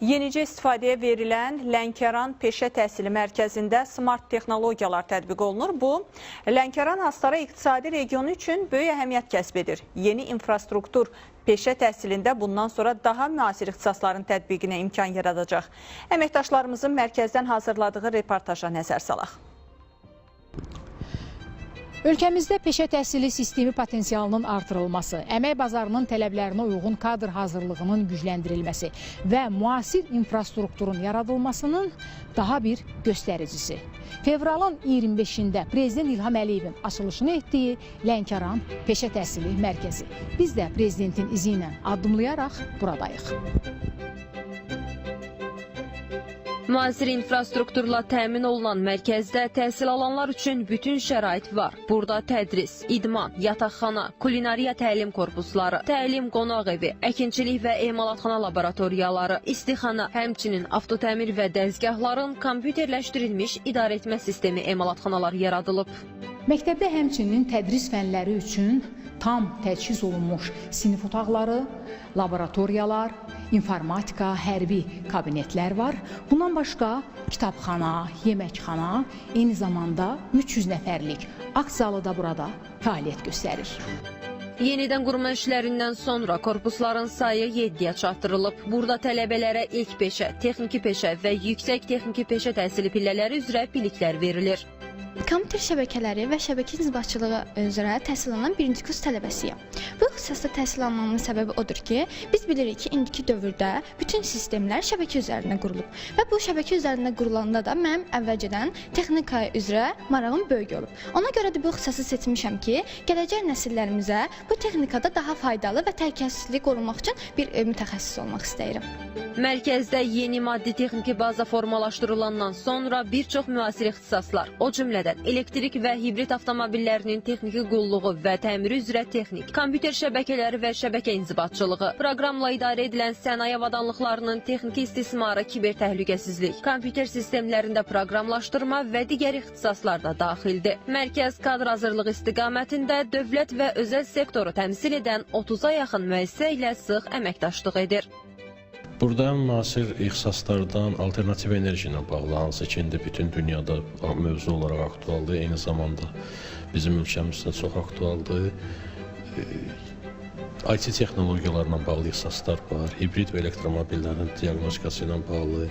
Yenicə istifadəyə verilən Lənkəran Peşə Təhsili Mərkəzində smart texnologiyalar tətbiq olunur. Bu, Lənkəran Astara iqtisadi regionu üçün böyük əhəmiyyət kəsb edir. Yeni infrastruktur peşə təhsilində bundan sonra daha müasir ixtisasların tətbiqinə imkan yaradacaq. Əməkdaşlarımızın mərkəzdən hazırladığı reportaja nəzər salaq. Ölkəmizdə peşə təhsili sistemi potensialının artırılması, əmək bazarının tələblərinə uyğun kadr hazırlığının gücləndirilməsi və müasir infrastrukturun yaradılmasının daha bir göstəricisi. Fevralın 25-də Prezident İlham Əliyevin açılışını etdiyi Lənkəran Peşə Təhsili Mərkəzi. Biz də Prezidentin izi ilə addımlayaraq buradayıq. Müasir infrastrukturla təmin olunan mərkəzdə təhsil alanlar üçün bütün şərait var. Burada tədris, idman, yataqxana, kulinariya təlim korpusları, təlim qonaq evi, əkinçilik və emalatxana laboratoriyaları, istixana, həmçinin avtotəmir və dəzgahların kompüterləşdirilmiş idarəetmə sistemi emalatxanalar yaradılıb. Məktəbdə həmçinin tədris fənləri üçün tam təchiz olunmuş sinif otaqları, laboratoriyalar, informatika, hərbi kabinetlər var. Bundan başqa kitabxana, yeməkxana, eyni zamanda 300 nəfərlik akt zalı da burada fəaliyyət göstərir. Yenidən qurma işlərindən sonra korpusların sayı 7-yə çatdırılıb. Burada tələbələrə ilk peşə, texniki peşə və yüksək texniki peşə təhsili pillələri üzrə biliklər verilir. Kompüter şəbəkələri və şəbəkə inzibatçılığı üzrə təhsil alan birinci kurs tələbəsiyəm. Bu ixtisasda təhsil almamın səbəbi odur ki, biz bilirik ki, indiki dövrdə bütün sistemlər şəbəkə üzərində qurulub. Və bu şəbəkə üzərində qurulanda da mənim əvvəlcədən texnika üzrə marağım böyük olub. Ona görə də bu ixtisası seçmişəm ki, gələcək nəsillərimizə bu texnikada daha faydalı və təhlükəsizliyi qorumaq üçün bir mütəxəssis olmaq istəyirəm. Mərkəzdə yeni maddi-texniki baza formalaşdırılandan sonra bir çox müasir ixtisaslar, o cümlədən elektrik və hibrid avtomobillərinin texniki qulluğu və təmiri üzrə texnik, kompüter şəbəkələri və şəbəkə inzibatçılığı, proqramla idarə edilən sənaye avadanlıqlarının texniki istismarı, kiber təhlükəsizlik, kompüter sistemlərində proqramlaşdırma və digər ixtisaslar da daxildir. Mərkəz kadr hazırlığı istiqamətində dövlət və özəl sektoru təmsil edən 30-a yaxın müəssisə ilə sıx əməkdaşlıq edir. Burada müasir ixtisaslardan alternativ enerji ilə bağlı, hansı ki, indi bütün dünyada mövzu olaraq aktualdır, eyni zamanda bizim ölkəmizdə çox aktualdır. IT texnologiyalarla bağlı ixtisaslar var, hibrid və elektromobillərin diaqnostikası ilə bağlı,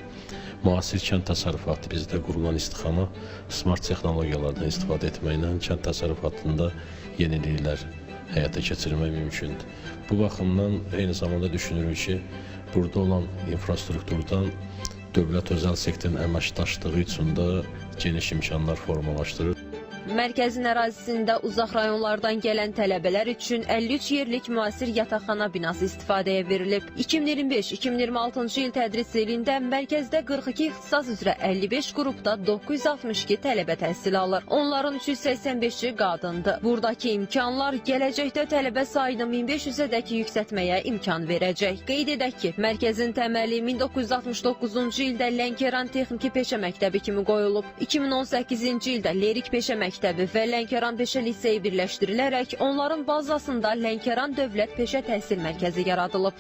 müasir kənd təsərrüfatı, bizdə qurulan istixana smart texnologiyalardan istifadə etməklə kənd təsərrüfatında yeniliklər həyata keçirmək mümkündür. Bu baxımdan eyni zamanda düşünürük ki, burada olan infrastrukturdan dövlət özəl sektorun əməkdaşlığı üçün də geniş imkanlar formalaşdırır. Mərkəzin ərazisində uzaq rayonlardan gələn tələbələr üçün 53 yerlik müasir yataqxana binası istifadəyə verilib. 2025-2026-cı il tədris ilində mərkəzdə 42 ixtisas üzrə 55 qrupda 962 tələbə təhsil alır. Onların 385-i qadındır. Buradakı imkanlar gələcəkdə tələbə sayını 1500-ədək yüksətməyə imkan verəcək. Qeyd edək ki, mərkəzin təməli 1969-cu ildə Lənkəran Texniki Peşə Məktəbi kimi qoyulub. 2018-ci ildə Lerik Peşə Məktəbi və Lənkəran Peşə Liseyi birləşdirilərək onların bazasında Lənkəran Dövlət Peşə Təhsil Mərkəzi yaradılıb.